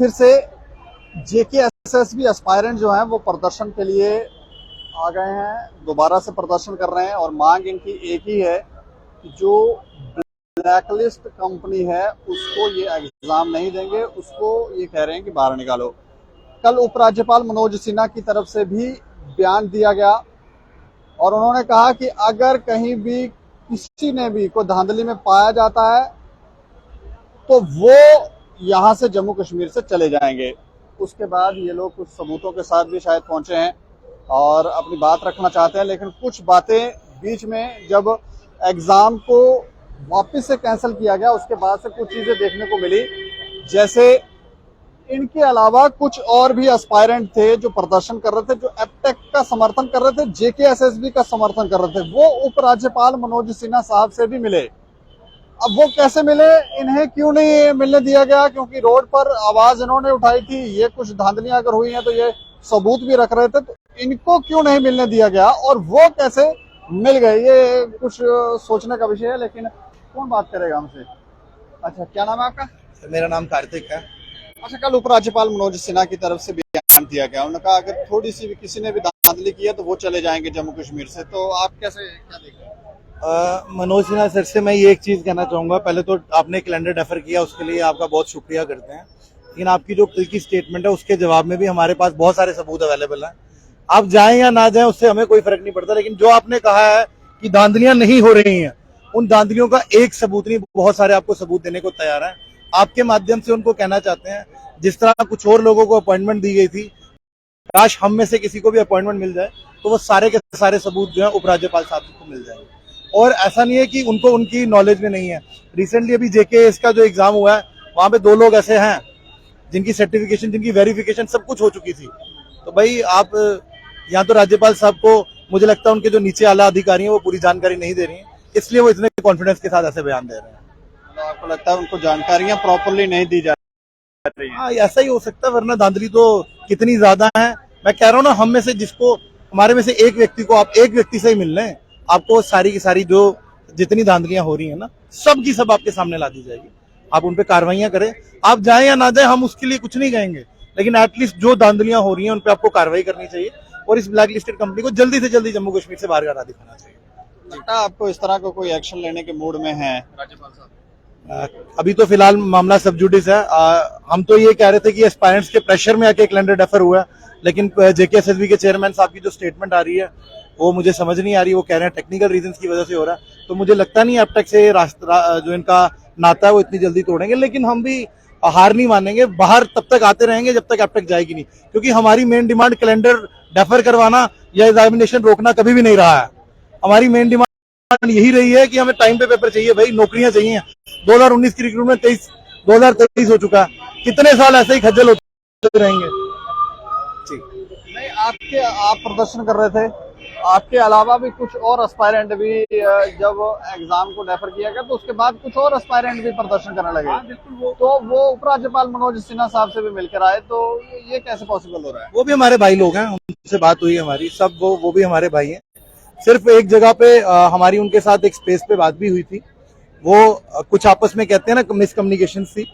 फिर से जेके SSB aspirant जो हैं वो प्रदर्शन के लिए आ गए हैं, दोबारा से प्रदर्शन कर रहे हैं और मांग इनकी एक ही है कि जो ब्लैकलिस्ट कंपनी है उसको ये एग्जाम नहीं देंगे, उसको ये कह रहे हैं कि बाहर निकालो। कल उपराज्यपाल मनोज सिन्हा की तरफ से भी बयान दिया गया और उन्होंने कहा कि अगर कहीं भी किसी ने भी कोई धांधली में पाया जाता है तो वो यहाँ से जम्मू कश्मीर से चले जाएंगे। उसके बाद ये लोग कुछ सबूतों के साथ भी शायद पहुंचे हैं और अपनी बात रखना चाहते हैं, लेकिन कुछ बातें बीच में जब एग्जाम को वापस से कैंसिल किया गया उसके बाद से कुछ चीजें देखने को मिली, जैसे इनके अलावा कुछ और भी एस्पायरेंट थे जो प्रदर्शन कर रहे थे, जो एपटेक का समर्थन कर रहे थे, जेकेएसएसबी का समर्थन कर रहे थे, वो उपराज्यपाल मनोज सिन्हा साहब से भी मिले। अब वो कैसे मिले, इन्हें क्यों नहीं मिलने दिया गया? क्योंकि रोड पर आवाज इन्होंने उठाई थी, ये कुछ धांधलियां अगर हुई हैं तो ये सबूत भी रख रहे थे, तो इनको क्यों नहीं मिलने दिया गया और वो कैसे मिल गए? ये कुछ सोचने का विषय है, लेकिन कौन बात करेगा हमसे? अच्छा, क्या नाम है आपका? मेरा नाम कार्तिक है। अच्छा, कल उपराज्यपाल मनोज सिन्हा की तरफ से बयान दिया गया, उन्होंने कहा अगर थोड़ी सी भी किसी ने भी धांधली की है तो वो चले जाएंगे जम्मू कश्मीर से, तो आप कैसे क्या देखते हैं? मनोज सिन्हा सर से मैं ये एक चीज कहना चाहूंगा, पहले तो आपने कैलेंडर डेफर किया उसके लिए आपका बहुत शुक्रिया करते हैं, लेकिन आपकी जो कल की स्टेटमेंट है उसके जवाब में भी हमारे पास बहुत सारे सबूत अवेलेबल हैं। आप जाएं या ना जाएं उससे हमें कोई फर्क नहीं पड़ता, लेकिन जो आपने कहा है कि धांधलियां नहीं हो रही हैं, उन धांधलियों का एक सबूत नहीं, बहुत सारे आपको सबूत देने को तैयार है। आपके माध्यम से उनको कहना चाहते हैं, जिस तरह कुछ और लोगों को अपॉइंटमेंट दी गई थी, काश हम में से किसी को भी अपॉइंटमेंट मिल जाए तो वो सारे के सारे सबूत जो है उपराज्यपाल साहब को मिल जाएंगे। और ऐसा नहीं है कि उनको उनकी नॉलेज में नहीं है। रिसेंटली अभी जेकेएस का जो एग्जाम हुआ है वहां पे 2 लोग ऐसे हैं जिनकी सर्टिफिकेशन, जिनकी वेरिफिकेशन सब कुछ हो चुकी थी। तो भाई आप यहाँ तो राज्यपाल साहब को मुझे लगता है उनके जो नीचे आला अधिकारी हैं वो पूरी जानकारी नहीं दे रही है, इसलिए वो इतने कॉन्फिडेंस के साथ ऐसे बयान दे रहे हैं। तो आपको लगता है उनको जानकारियां प्रॉपरली नहीं दी जा रही है? हाँ, ऐसा ही हो सकता है, वरना धांधली तो कितनी ज्यादा है। मैं कह रहा हूँ ना, हम में से जिसको, हमारे में से एक व्यक्ति को आप एक व्यक्ति से ही मिल लें, आपको सारी की सारी जो जितनी धांधलियां हो रही है ना, सब की सब आपके सामने ला दी जाएगी। आप उन पे कार्रवाइयां करें, आप जाएं या ना जाएं हम उसके लिए कुछ नहीं कहेंगे, लेकिन एटलीस्ट जो धांधलियां हो रही हैं उन पे आपको कार्रवाई करनी चाहिए और इस ब्लैक लिस्टेड कंपनी को जल्दी से जल्दी जम्मू कश्मीर से बाहर करा दिखाना चाहिए। लगता है आपको इस तरह का कोई एक्शन लेने के मूड में है राज्यपाल साहब? अभी तो फिलहाल मामला सब जुडिस है। हम तो ये कह रहे थे कि एस्पायरेंट्स के प्रेशर में आके कैलेंडर डेफर हुआ है, लेकिन जेकेएसएसबी के चेयरमैन साहब की जो स्टेटमेंट आ रही है वो मुझे समझ नहीं आ रही। वो कह रहे हैं टेक्निकल रीजंस की वजह से हो रहा है, तो मुझे लगता नहीं अब तक से जो इनका नाता है वो इतनी जल्दी तोड़ेंगे, लेकिन हम भी हार नहीं मानेंगे, बाहर तब तक आते रहेंगे जब तक अब तक जाएगी नहीं, क्योंकि हमारी मेन डिमांड कैलेंडर डेफर करवाना या एग्जामिनेशन रोकना कभी भी नहीं रहा है। हमारी मेन डिमांड यही रही है कि हमें टाइम पे पेपर चाहिए, भाई नौकरियां चाहिए। 2019 की रिक्रूटमेंट 2023 हो चुका है, कितने साल ऐसे ही खज्जल होते रहेंगे? नहीं, आप प्रदर्शन कर रहे थे, आपके अलावा भी कुछ और एस्पायरेंट भी जब एग्जाम को डेफर किया गया तो उसके बाद कुछ और एस्पायरेंट भी प्रदर्शन करने लगे। बिल्कुल, तो वो उपराज्यपाल मनोज सिन्हा साहब से भी मिलकर आए, तो ये कैसे पॉसिबल हो रहा है? वो भी हमारे भाई लोग हैं, उनसे बात हुई हमारी, सब वो भी हमारे भाई हैं। सिर्फ एक जगह पे हमारी उनके साथ एक स्पेस पे बात भी हुई थी, वो कुछ आपस में कहते हैं ना मिसकम्युनिकेशन थी,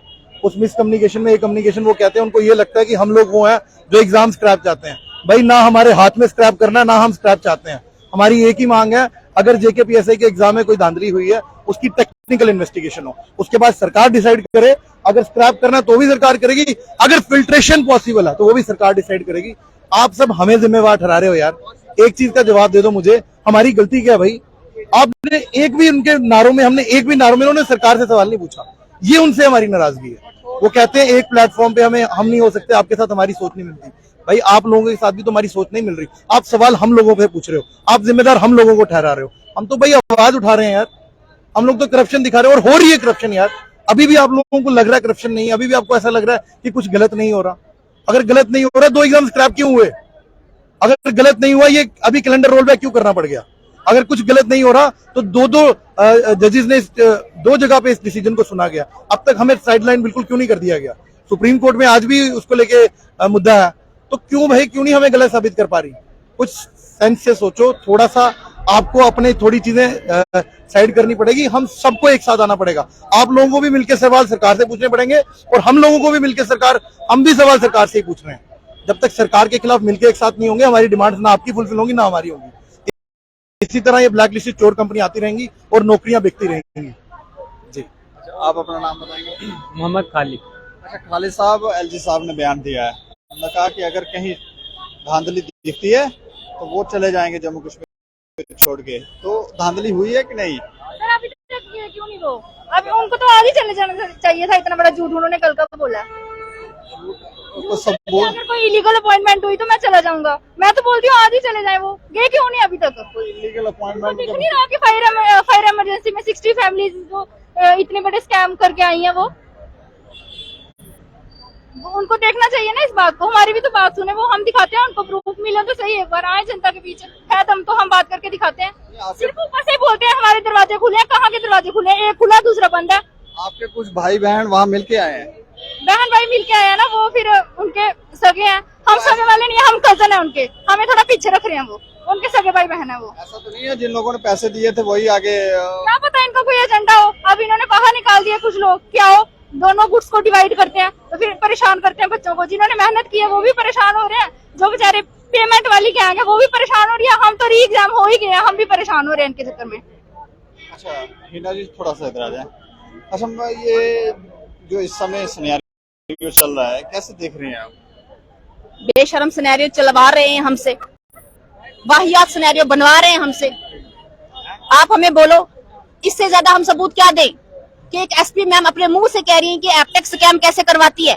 उस मिसकम्युनिकेशन में एक कम्युनिकेशन वो कहते हैं उनको ये लगता है कि हम लोग वो हैं जो एग्जाम स्क्रैप चाहते हैं। भाई ना हमारे हाथ में स्क्रैप करना है, ना हम स्क्रैप चाहते हैं। हमारी एक ही मांग है, अगर जेकेपीएससी के एग्जाम में कोई धांधली हुई है उसकी टेक्निकल इन्वेस्टिगेशन हो, उसके बाद सरकार डिसाइड करे। अगर स्क्रैप करना तो भी सरकार करेगी, अगर फिल्ट्रेशन पॉसिबल है तो वो भी सरकार डिसाइड करेगी। आप सब हमें जिम्मेवार ठहरा रहे हो यार, एक चीज का जवाब दे दो मुझे, हमारी गलती क्या है भाई? आपने एक भी उनके नारों में, हमने एक भी नारों में उन्होंने सरकार से सवाल नहीं पूछा, ये उनसे हमारी नाराजगी है। वो कहते हैं एक प्लेटफॉर्म पे हम नहीं हो सकते, आपके साथ हमारी सोच नहीं मिलती। भाई आप लोगों के साथ भी तो हमारी सोच नहीं मिल रही, आप सवाल हम लोगों पे पूछ रहे हो, आप जिम्मेदार हम लोगों को ठहरा रहे हो। हम तो भाई आवाज उठा रहे हैं यार, हम लोग तो करप्शन दिखा रहे हैं और हो रही है करप्शन यार। अभी भी आप लोगों को लग रहा है करप्शन नहीं, अभी भी आपको ऐसा लग रहा है कि कुछ गलत नहीं हो रहा। अगर गलत नहीं हो रहा 2 एग्जाम स्क्रैप क्यों हुए? अगर गलत नहीं हुआ ये अभी कैलेंडर रोल बैक क्यों करना पड़ गया? अगर कुछ गलत नहीं हो रहा तो 2 जजेस ने 2 जगह पे इस डिसीजन को सुना गया, अब तक हमें साइडलाइन बिल्कुल क्यों नहीं कर दिया गया? सुप्रीम कोर्ट में आज भी उसको लेके मुद्दा है, तो क्यों भाई, क्यों नहीं हमें गलत साबित कर पा रही? कुछ सेंस से सोचो, थोड़ा सा आपको अपने थोड़ी चीजें साइड करनी पड़ेगी, हम सबको एक साथ आना पड़ेगा। आप लोगों को भी मिलकर सवाल सरकार से पूछने पड़ेंगे और हम लोगों को भी मिलकर हम भी सवाल सरकार से ही पूछ रहे हैं। जब तक सरकार के खिलाफ मिलकर एक साथ नहीं होंगे, हमारी डिमांड्स ना आपकी फुलफिल होंगी ना हमारी होंगी। इसी तरह ये ब्लैक लिस्टेड चोर कंपनी आती रहेंगी और नौकरियां बिकती रहेंगी। जी, आप अपना नाम बताएंगे? मोहम्मद खालिद। अच्छा, खालिद साहब, एलजी साहब ने बयान दिया है, उन्होंने कहा कि अगर कहीं धांधली दिखती है तो वो चले जाएंगे जम्मू कश्मीर छोड़ के। तो धांधली हुई है कि नहीं? सर अभी तक क्यों नहीं वो? अभी उनको तो आज ही चले जाना चाहिए था, इतना बड़ा झूठ उन्होंने कल का बोला। तो सब बोल, अगर कोई इलीगल अपॉइंटमेंट हुई तो मैं चला जाऊंगा। मैं तो बोलती हूँ आज ही चले जाए। वो गए क्यों नहीं अभी तक? कोई इलीगल अपॉइंटमेंट दिख नहीं रहा कि फायर इमरजेंसी में 60 फैमिलीज जो इतने बड़े स्कैम करके आई हैं, वो उनको देखना चाहिए ना इस बात को। हमारी भी तो बात सुने, वो हम दिखाते हैं, उनको प्रूफ मिला तो सही। एक बार आए जनता के बीच है दम तो हम बात करके दिखाते हैं। सिर्फ ऊपर से बोलते हैं हमारे दरवाजे खुले हैं। कहाँ के दरवाजे खुले हैं? एक खुला दूसरा बंद है। आपके कुछ भाई बहन वहाँ मिल के आए हैं? बहन भाई मिलके आए हैं ना, वो फिर उनके सगे हैं। हम सगे वाले नहीं है, हम कजन है उनके। हमें थोड़ा पीछे रख रहे हैं, वो उनके सगे भाई बहन है। वो ऐसा तो नहीं है जिन लोगों ने पैसे दिए थे वही आगे? क्या पता इनका कोई एजेंडा हो। अब इन्होंने बाहर निकाल दिया कुछ लोग, क्या हो, दोनों गुट्स को डिवाइड करते हैं तो फिर परेशान करते हैं बच्चों को। जिन्होंने मेहनत की है वो भी परेशान हो रहे हैं, जो बेचारे पेमेंट वाली के आएंगे वो भी परेशान हो रही है। हम तो री एग्जाम हो ही गए हैं, हम भी परेशान हो रहे हैं इनके चक्कर में। अच्छा हिना जी, थोड़ा सा इधर आ जाए। अच्छा, ये जो इस समय सिनेरियो चल रहा है, कैसे देख रहे हैं आप? बेशरम सिनेरियो चलवा रहे हैं हमसे, वाहियात सिनेरियो बनवा रहे हैं हमसे। आप हमें बोलो, इससे ज्यादा हम सबूत क्या दें कि एक एसपी मैम अपने मुंह से कह रही हैं कि एपटेक स्कैम कैसे करवाती है।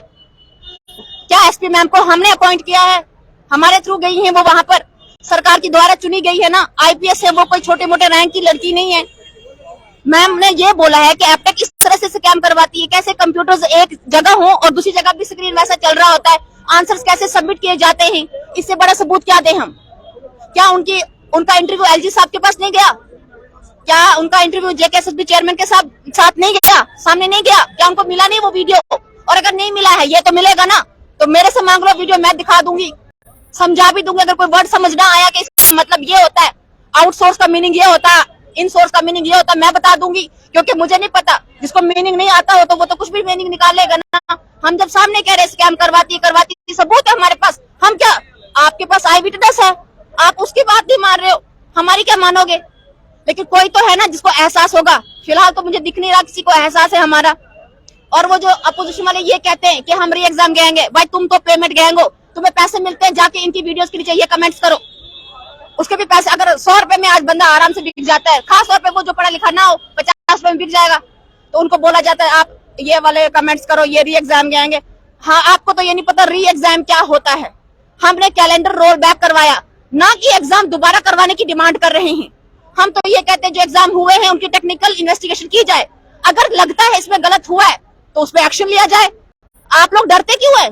क्या एसपी मैम को हमने अपॉइंट किया है? हमारे थ्रू गई हैं वो, वहां पर सरकार की द्वारा चुनी गई है ना, आईपीएस है वो, कोई छोटे मोटे रैंक की लड़की नहीं है। मैम ने ये बोला है कि एपटेक इस तरह से स्कैम करवाती है। कैसे कंप्यूटर्स एक जगह हो और दूसरी जगह भी स्क्रीन वैसा चल रहा होता है, आंसर्स कैसे सबमिट किए जाते हैं, इससे बड़ा सबूत क्या दें हम? क्या उनका इंटरव्यू एलजी साहब के पास नहीं गया? क्या उनका इंटरव्यू जेकेएसएसबी चेयरमैन के साथ नहीं गया, सामने नहीं गया? क्या उनको मिला नहीं वो वीडियो? और अगर नहीं मिला है, ये तो मिलेगा ना, तो मेरे से मांग लो वीडियो, मैं दिखा दूंगी, समझा भी दूंगी। अगर कोई वर्ड समझ ना आया कि इसका मतलब ये होता है, आउटसोर्स का मीनिंग ये होता है, इन सोर्स का मीनिंग ये होता है, मैं बता दूंगी, क्योंकि मुझे नहीं पता। जिसको मीनिंग नहीं आता हो तो वो तो कुछ भी मीनिंग निकालेगा ना। हम जब सामने कह रहे हैं स्कैम करवाती सबूत है हमारे पास, हम क्या, आपके पास आई विटनेस है, आप उसकी बात नहीं मान रहे हो, हमारी क्या मानोगे? लेकिन कोई तो है ना जिसको एहसास होगा। फिलहाल तो मुझे दिख नहीं रहा किसी को एहसास है हमारा। और वो जो अपोजिशन वाले ये कहते हैं कि हम री एग्जाम गएंगे, भाई तुम तो पेमेंट गएंगे, तुम्हें पैसे मिलते हैं, जाके इनकी वीडियोस के नीचे ये कमेंट्स करो, उसके भी पैसे। अगर 100 रुपए में आज बंदा आराम से बिक जाता है, खास तौर पे वो जो पढ़ा लिखा ना हो, 50 रुपए में बिक जाएगा, तो उनको बोला जाता है आप ये वाले कमेंट्स करो, ये री एग्जाम गएंगे। हाँ, आपको तो ये नहीं पता री एग्जाम क्या होता है। हमने कैलेंडर रोल बैक करवाया, ना कि एग्जाम दोबारा करवाने की डिमांड कर रहे हैं। हम तो ये कहते हैं जो एग्जाम हुए हैं उनकी टेक्निकल इन्वेस्टिगेशन की जाए, अगर लगता है इसमें गलत हुआ है तो उस पर एक्शन लिया जाए। आप लोग डरते क्यों हैं?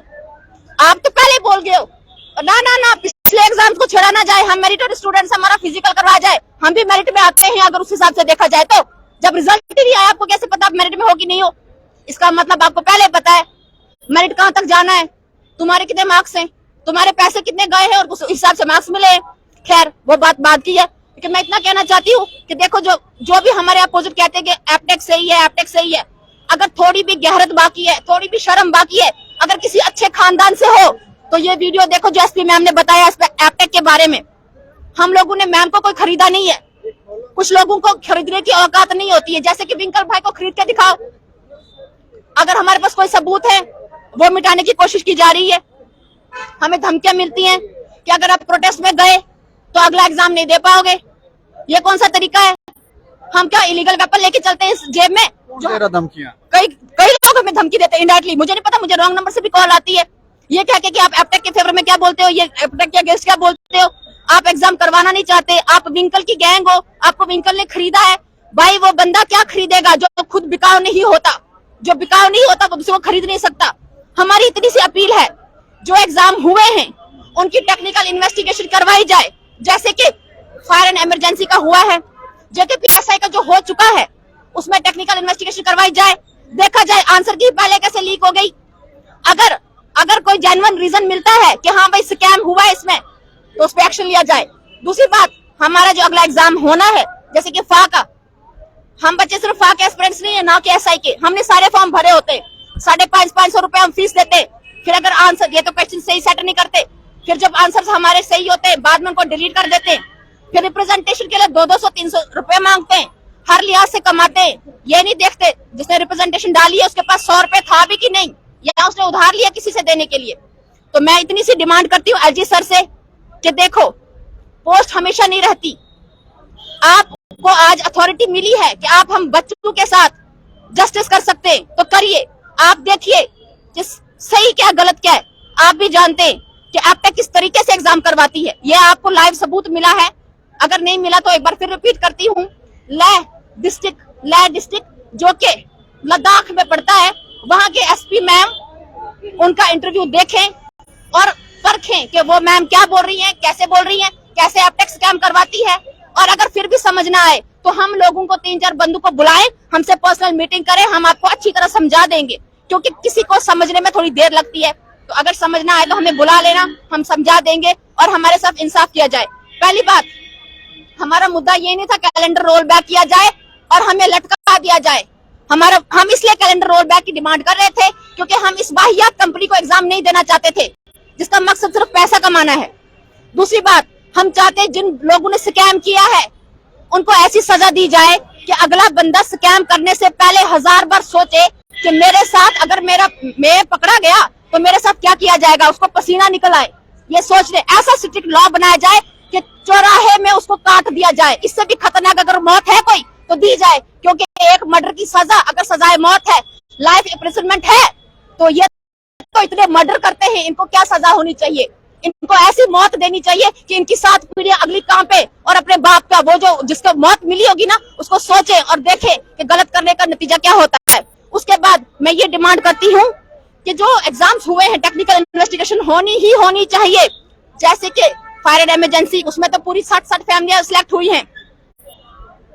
आप तो पहले बोल गए हो ना, पिछले एग्जाम को छेड़ा ना जाए, हम मेरिटेड स्टूडेंट्स, हमारा फिजिकल करवाया जाए, हम भी मेरिट में आते हैं। अगर उस हिसाब से देखा जाए तो जब रिजल्ट ही नहीं आया, आपको कैसे पता आप मेरिट में हो कि नहीं हो? इसका मतलब आपको पहले पता है मेरिट कहाँ तक जाना है, तुम्हारे कितने मार्क्स हैं, तुम्हारे पैसे कितने गए हैं और उस हिसाब से मार्क्स मिले हैं। खैर वो बात की है, लेकिन मैं इतना कहना चाहती हूँ कि देखो जो भी हमारे अपोजिट कहते हैं कि एपटेक सही है, एपटेक सही है, अगर थोड़ी भी गहरत बाकी है, थोड़ी भी शर्म बाकी है, अगर किसी अच्छे खानदान से हो तो ये वीडियो देखो जो एसपी मैम ने बताया एपटेक के बारे में। हम लोगों ने मैम को कोई खरीदा नहीं है, कुछ लोगों को खरीदने की औकात नहीं होती है, जैसे कि विंकल भाई को खरीद के दिखाओ। अगर हमारे पास कोई सबूत है वो मिटाने की कोशिश की जा रही है। हमें धमकियां मिलती हैं कि अगर आप प्रोटेस्ट में गए तो अगला एग्जाम नहीं दे पाओगे। ये कौन सा तरीका है? हम क्या इलीगल वेपन लेके चलते हैं इस जेब में? जो धमकियां कई लोग हमें धमकी देते हैं इनडायरेक्टली, मुझे नहीं पता, मुझे रॉन्ग नंबर से भी कॉल आती है, ये कह के कि आप एपटेक के फेवर में क्या बोलते हो, ये एपटेक के अगेंस्ट क्या बोलते हो, आप एग्जाम करवाना नहीं चाहते, आप विंकल की गैंग हो, आपको विंकल ने खरीदा है। भाई वो बंदा क्या खरीदेगा जो खुद बिकाऊ नहीं होता? जो बिकाऊ नहीं होता वो दूसरे को खरीद नहीं सकता। हमारी इतनी सी अपील है, जो एग्जाम हुए हैं उनकी टेक्निकल इन्वेस्टिगेशन करवाई जाए, जैसे कि फायर एंड इमरजेंसी का हुआ है, जेकेपीएसआई का जो हो चुका है उसमें टेक्निकल इन्वेस्टिगेशन करवाई जाए, देखा जाए आंसर की पहले कैसे लीक हो गई। अगर कोई जेन्युइन रीजन मिलता है कि हाँ भाई स्कैम हुआ है इसमें, तो उस पर एक्शन लिया जाए। दूसरी बात, हमारा जो अगला एग्जाम होना है, जैसे कि फा का, हम बच्चे सिर्फ फा के एस्पिरेंट्स नहीं है, ना कि एसआई के। हमने सारे फॉर्म भरे होते, 550 रुपए हम फीस देते, फिर अगर आंसर ये तो क्वेश्चन सही सेट नहीं करते, फिर जब आंसर हमारे सही होते बाद में उनको डिलीट कर देते, फिर रिप्रेजेंटेशन के लिए 200-300 रुपए मांगते हैं, हर लिहाज से कमाते हैं। ये नहीं देखते जिसने रिप्रेजेंटेशन डाली है उसके पास 100 रुपए था भी कि नहीं, या उसने उधार लिया किसी से देने के लिए। तो मैं इतनी सी डिमांड करती हूँ एलजी सर से कि देखो, पोस्ट हमेशा नहीं रहती। आपको आज अथॉरिटी मिली है कि आप हम बच्चों के साथ जस्टिस कर सकते हैं, तो करिए। आप देखिए कि सही क्या गलत क्या है। आप भी जानते हैं कि एप्टेक किस तरीके से एग्जाम करवाती है, ये आपको लाइव सबूत मिला है। अगर नहीं मिला तो एक बार फिर रिपीट करती हूँ, लेह डिस्ट्रिक्ट जो कि लद्दाख में पड़ता है, वहां के एसपी मैम उनका इंटरव्यू देखें और परखें कि वो मैम क्या बोल रही हैं, कैसे बोल रही हैं, कैसे एप्टेक स्कैम करवाती है। और अगर फिर भी समझ ना आए तो हम लोगों को 3-4 बंदों को बुलाएं, हमसे पर्सनल मीटिंग करें, हम आपको अच्छी तरह समझा देंगे, क्योंकि किसी को समझने में थोड़ी देर लगती है। तो अगर समझ ना आए तो हमें बुला लेना, हम समझा देंगे और हमारे साथ इंसाफ किया जाए। पहली बात, हमारा मुद्दा ये नहीं था कैलेंडर रोल बैक किया जाए और हमें लटका दिया जाए। हम इसलिए कैलेंडर रोल बैक की डिमांड कर रहे थे क्योंकि हम इस वाहियात कंपनी को एग्जाम नहीं देना चाहते थे, जिसका मकसद सिर्फ पैसा कमाना है। दूसरी बात, हम चाहते हैं जिन लोगों ने स्कैम किया है उनको ऐसी सजा दी जाए कि अगला बंदा स्कैम करने से पहले 1000 बार सोचे कि मेरे साथ अगर मैं पकड़ा गया तो मेरे साथ क्या किया जाएगा, उसको पसीना निकल आए, ये सोच ले। ऐसा स्ट्रिक्ट लॉ बनाया जाए कि चौराहे में उसको काट दिया जाए। इससे भी खतरनाक अगर मौत है कोई तो दी जाए, क्योंकि एक मर्डर की सजा अगर सजाए मौत है, लाइफ इम्प्रिजनमेंट है, तो ये तो इतने मर्डर करते हैं, इनको क्या सजा होनी चाहिए? इनको ऐसी मौत देनी चाहिए कि इनकी 7 पीढ़ियां अगली कांपे और अपने बाप का, वो जो जिसको मौत मिली होगी ना, उसको सोचे और देखे कि गलत करने का नतीजा क्या होता है। उसके बाद मैं ये डिमांड करती हूँ कि जो एग्जाम्स हुए हैं टेक्निकल इन्वेस्टिगेशन होनी चाहिए। जैसे कि फायर एंड इमरजेंसी, उसमें तो पूरी 60 फैमिलियां सिलेक्ट हुई हैं।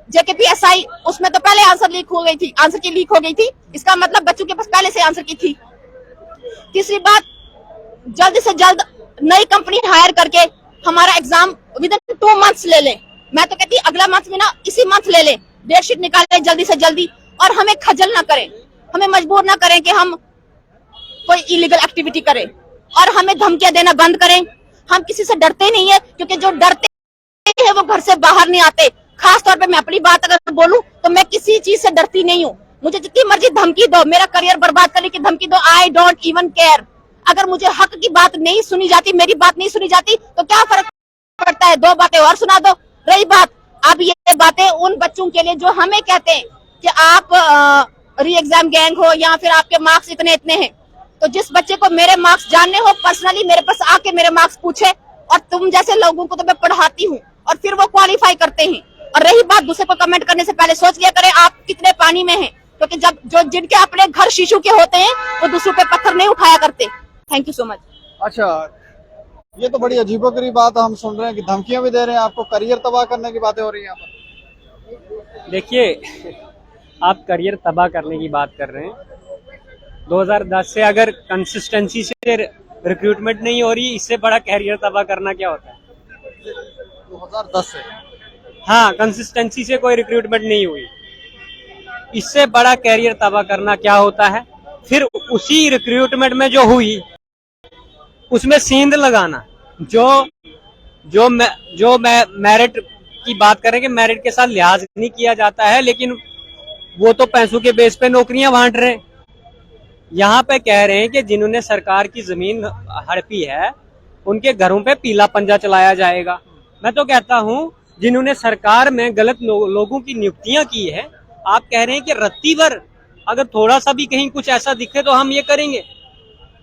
जेकेपीएसआई, उसमें तो पहले आंसर लीक हो गई थी, इसका मतलब बच्चों के पास पहले से आंसर की थी। तीसरी बात, जल्द से जल्द नई कंपनी हायर करके हमारा एग्जाम विदिन 2 मंथ्स ले लें। मैं तो कहती अगला मंथ में ना, इसी मंथ ले लें, डेट शीट निकालें जल्दी से जल्दी, और हमें खजल ना करें, हमें मजबूर ना करें कि हम कोई इलीगल एक्टिविटी करें, और हमें धमकियां देना बंद करें। हम किसी से डरते नहीं है, क्योंकि जो डरते हैं वो घर से बाहर नहीं आते। खास तौर पे मैं अपनी बात अगर बोलूं तो मैं किसी चीज से डरती नहीं हूँ। मुझे जितनी मर्जी धमकी दो, मेरा करियर बर्बाद करने की धमकी दो, आई डोंट इवन केयर। अगर मुझे हक की बात नहीं सुनी जाती, मेरी बात नहीं सुनी जाती, तो क्या फर्क पड़ता है, 2 बातें और सुना दो। रही बात, अब ये बातें उन बच्चों के लिए जो हमें कहते हैं कि आप री एग्जाम गैंग हो या फिर आपके मार्क्स इतने हैं, तो जिस बच्चे को मेरे मार्क्स जानने हो, पर्सनली मेरे पास आके मेरे मार्क्स पूछे, और तुम जैसे लोगों को तो मैं पढ़ाती हूँ और फिर वो क्वालिफाई करते हैं। और रही बात, दूसरे को कमेंट करने से पहले सोच लिया करें आप कितने पानी में हैं, क्योंकि जब जिनके अपने घर शीशू के होते हैं वो दूसरों पे पत्थर नहीं उठाया करते। Thank you so much. अच्छा, ये तो बड़ी अजीबोगरीब बात हम सुन रहे हैं कि धमकियां भी दे रहे हैं आपको, करियर तबाह करने की बातें हो रही हैं यहाँ पर। देखिए, आप करियर तबाह करने की बात कर रहे हैं। 2010 से अगर कंसिस्टेंसी से रिक्रूटमेंट नहीं हो रही, इससे बड़ा करियर तबाह करना क्या होता है? 2010 से, हाँ, कंसिस्टेंसी से कोई रिक्रूटमेंट नहीं हुई, इससे बड़ा करियर तबाह करना क्या होता है? फिर उसी रिक्रूटमेंट में जो हुई उसमें सींध लगाना, जो मेरिट की बात करेंगे, मेरिट के साथ लिहाज नहीं किया जाता है, लेकिन वो तो पैसों के बेस पे नौकरियां बांट रहे हैं। यहाँ पे कह रहे हैं कि जिन्होंने सरकार की जमीन हड़पी है उनके घरों पे पीला पंजा चलाया जाएगा। मैं तो कहता हूँ जिन्होंने सरकार में गलत लोगों की नियुक्तियां की है, आप कह रहे हैं कि रत्ती भर अगर थोड़ा सा भी कहीं कुछ ऐसा दिखे तो हम ये करेंगे।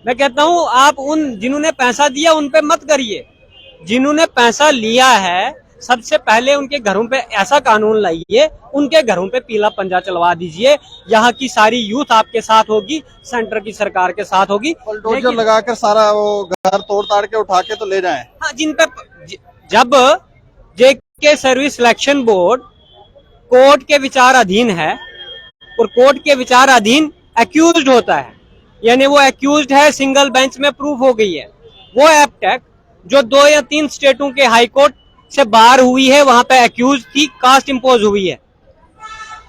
मैं कहता हूँ आप उन जिन्होंने पैसा दिया उन पे मत करिए, जिन्होंने पैसा लिया है सबसे पहले उनके घरों पे ऐसा कानून लाइए, उनके घरों पे पीला पंजा चलवा दीजिए। यहाँ की सारी यूथ आपके साथ होगी, सेंटर की सरकार के साथ होगी। बुलडोजर लगाकर सारा वो घर तोड़ ताड़ के उठा के तो ले जाएं। हाँ, जिन पे जब जेके सर्विस सिलेक्शन बोर्ड कोर्ट के विचार अधीन है और कोर्ट के विचार अधीन एक्यूज्ड होता है, यानी वो एक्यूज्ड है, सिंगल बेंच में प्रूफ हो गई है, वो एप्टेक जो 2 या 3 स्टेटों के हाई कोर्ट से बार हुई है, वहां पे एक्यूज थी, कास्ट इंपोज हुई है,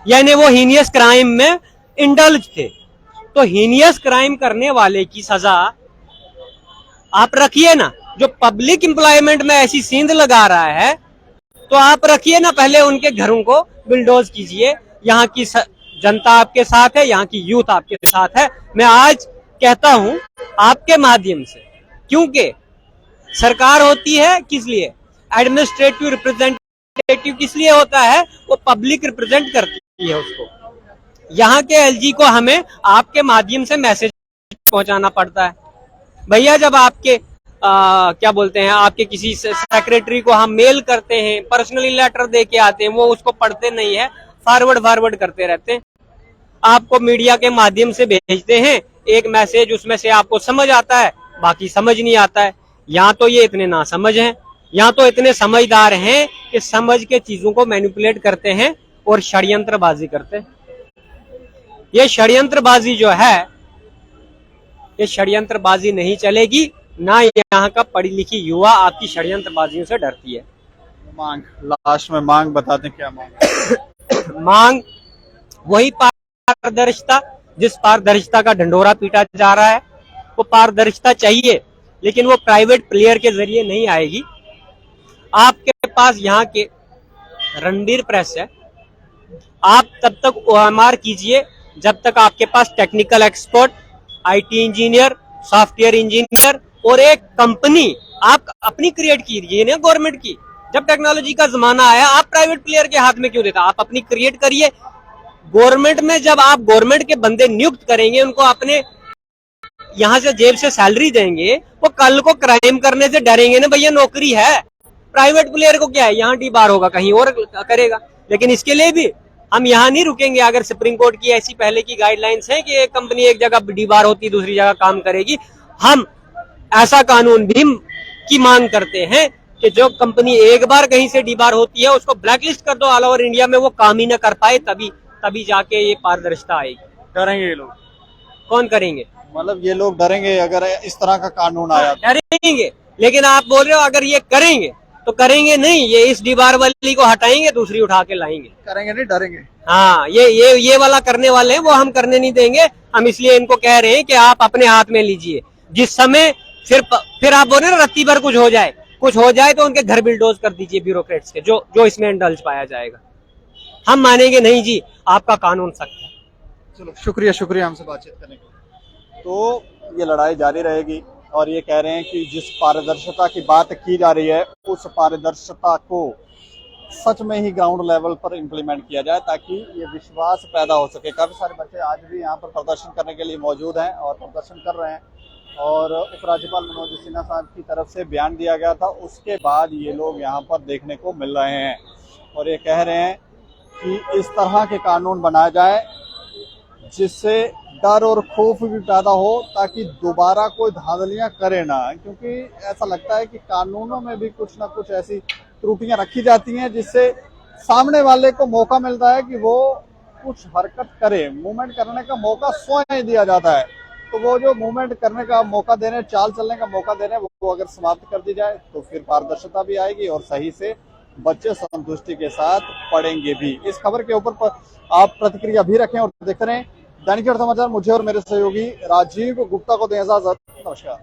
यानी वो हीनियस क्राइम में इंडल्ज थे। तो हीनियस क्राइम करने वाले की सजा आप रखिए ना। जो पब्लिक एम्प्लॉयमेंट में ऐसी सींध लगा रहा है तो आप रखिए ना, पहले उनके घरों को बिल्डोज कीजिए। यहाँ की जनता आपके साथ है, यहाँ की यूथ आपके साथ है। मैं आज कहता हूं आपके माध्यम से, क्योंकि सरकार होती है किस लिए, एडमिनिस्ट्रेटिव रिप्रेजेंटेटिव किस लिए होता है, वो पब्लिक रिप्रेजेंट करती है उसको। यहाँ के एलजी को हमें आपके माध्यम से मैसेज पहुंचाना पड़ता है। भैया जब आपके क्या बोलते हैं, आपके किसी सेक्रेटरी को हम मेल करते हैं, पर्सनली लेटर दे के आते हैं, वो उसको पढ़ते नहीं है, फॉरवर्ड करते रहते हैं। आपको मीडिया के माध्यम से भेजते हैं एक मैसेज, उसमें से आपको समझ आता है, बाकी समझ नहीं आता है। यहाँ तो ये इतने ना समझ हैं, यहाँ तो इतने समझदार हैं कि समझ के चीजों को मैनिपुलेट करते हैं और षड्यंत्रबाजी करते हैं। ये षड्यंत्रबाजी जो है, ये षड्यंत्रबाजी नहीं चलेगी। ना यहाँ का पढ़ी लिखी युवा आपकी षड्यंत्रबाजियों से डरती है। मांग, लास्ट में मांग बता दें, क्या मांग? मांग वही पारदर्शिता, जिस पारदर्शिता का ढंढोरा पीटा जा रहा है, वो पारदर्शिता चाहिए, लेकिन वो प्राइवेट प्लेयर के जरिए नहीं आएगी। आपके पास यहाँ के रणधीर प्रेस है, आप तब तक OMR कीजिए जब तक आपके पास technical expert, IT engineer, software engineer और एक कंपनी आप अपनी क्रिएट कीजिए ना, गवर्नमेंट की। जब टेक्नोलॉजी का जमाना आया, आप प्राइवेट प्लेयर के हाथ में क्यों देता, आप अपनी क्रिएट करिए। गवर्नमेंट में जब आप गवर्नमेंट के बंदे नियुक्त करेंगे, उनको अपने यहाँ से जेब से सैलरी देंगे, वो कल को क्राइम करने से डरेंगे ना, भैया नौकरी है। प्राइवेट प्लेयर को क्या है, यहाँ डीबार होगा, कहीं और करेगा। लेकिन इसके लिए भी हम यहाँ नहीं रुकेंगे। अगर सुप्रीम कोर्ट की ऐसी पहले की गाइडलाइंस है कि एक कंपनी एक जगह डीबार होती दूसरी जगह काम करेगी, हम ऐसा कानून भी की मांग करते हैं कि जो कंपनी एक बार कहीं से डीबार होती है उसको ब्लैकलिस्ट कर दो ऑल ओवर इंडिया में, वो काम ही ना कर पाए, तभी जाके ये पारदर्शिता आएगी। डरेंगे ये लोग? कौन करेंगे? मतलब ये लोग डरेंगे अगर इस तरह का कानून आया? डरेंगे, लेकिन आप बोल रहे हो अगर ये करेंगे तो करेंगे नहीं, ये इस डीबार वाली को हटाएंगे, दूसरी उठा के लाएंगे। करेंगे नहीं, डरेंगे। हाँ, ये वाला करने वाले हैं, वो हम करने नहीं देंगे। हम इसलिए इनको कह रहे हैं कि आप अपने हाथ में लीजिए। जिस समय फिर आप बोल रहे हैं रत्ती भर कुछ हो जाए तो उनके घर बिल्डोज कर दीजिए ब्यूरोक्रेट्स के, जो इसमें इंडल्ज पाया जाएगा। हम मानेंगे नहीं जी, आपका कानून सख्त है। चलो, शुक्रिया हमसे बातचीत करने के लिए। तो ये लड़ाई जारी रहेगी और ये कह रहे हैं कि जिस पारदर्शिता की बात की जा रही है, उस पारदर्शिता को सच में ही ग्राउंड लेवल पर इम्प्लीमेंट किया जाए, ताकि ये विश्वास पैदा हो सके। काफी सारे बच्चे आज भी यहाँ पर प्रदर्शन करने के लिए मौजूद हैं और प्रदर्शन कर रहे हैं। और उपराज्यपाल मनोज सिन्हा साहब की तरफ से बयान दिया गया था, उसके बाद ये लोग यहाँ पर देखने को मिल रहे हैं और ये कह रहे हैं कि इस तरह के कानून बनाया जाए जिससे डर और खौफ भी पैदा हो, ताकि दोबारा कोई धांधलियां करे ना। क्योंकि ऐसा लगता है कि कानूनों में भी कुछ ना कुछ ऐसी त्रुटियां रखी जाती हैं जिससे सामने वाले को मौका मिलता है कि वो कुछ हरकत करे, मूवमेंट करने का मौका स्वयं दिया जाता है। तो वो जो मूवमेंट करने का मौका देने, चाल चलने का मौका देने, वो अगर समाप्त कर दी जाए तो फिर पारदर्शिता भी आएगी और सही से बच्चे संतुष्टि के साथ पढ़ेंगे भी। इस खबर के ऊपर आप प्रतिक्रिया भी रखें और देखते रहें दैनिक समाचार। मुझे और मेरे सहयोगी राजीव गुप्ता को दें इजाजत। नमस्कार।